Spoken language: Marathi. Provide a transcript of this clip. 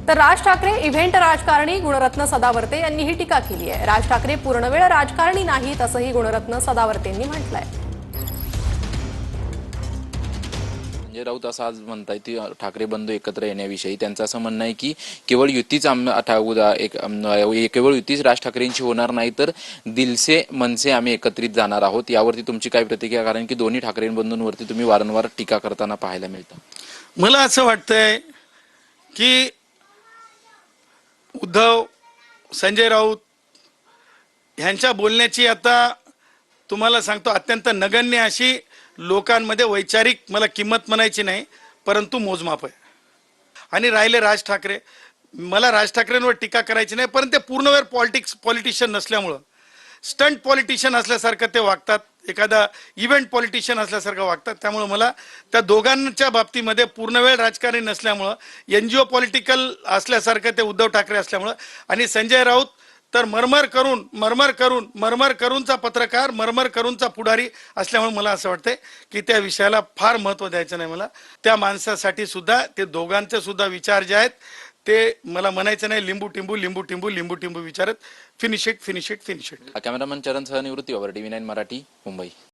तर राज ठाकरे इव्हेंट राजकारणी गुणरत्न सदावर्ते यांनी ही टीका केली आहे। राज ठाकरे पूर्णवेळ राजकारणी नाहीत असंही गुणरत्न सदावर्तेंनी म्हटलंय। संजय राऊत असं आज म्हणताय की ठाकरे बंधू एकत्र येण्याविषयी त्यांचं असं म्हणणं आहे की केवळ युतीच केवळ युतीच राज ठाकरेंची होणार नाही तर दिलसे मनसे आम्ही एकत्रित जाणार आहोत। यावरती तुमची काय प्रतिक्रिया, कारण की दोन्ही ठाकरे बंधूंवरती तुम्ही वारंवार टीका करताना पाहायला मिळतं। मला असं वाटतंय की उद्धव संजय राऊत यांच्या बोलण्याची आता तुम्हाला सांगतो अत्यंत नगण्य अशी लोकांमध्ये वैचारिक मला किंमत म्हणायची नाही, परंतु मोजमाप आहे। आणि राहिले राज ठाकरे, मला राज ठाकरेंवर टीका करायची नाही, परंतु ते पूर्णवेळ पॉलिटिशियन नसल्यामुळं स्टंट पॉलिटिशियन असल्यासारखं ते वागतात, एखादा इव्हेंट पॉलिटिशियन असल्यासारखं वागतात। त्यामुळे मला त्या दोघांच्या बाबतीमध्ये पूर्णवेळ राजकारणी नसल्यामुळं एनजीओ पॉलिटिकल असल्यासारखं ते उद्धव ठाकरे असल्यामुळं, आणि संजय राऊत तर मरमर करूनचा पत्रकार, मरमर करूनचा पुढारी असल्यामुळे मला असं वाटतंय की त्या विषयाला फार महत्त्व द्यायचं नाही। मला त्या माणसासाठी सुद्धा ते दोघांचे सुद्धा विचार जे आहेत ते मला म्हणायचं नाही लिंबू टिंबू विचारत फिनिश इट। कॅमेरामन चरण सह निवृत्ती टीव्ही 9 मराठी, मुंबई।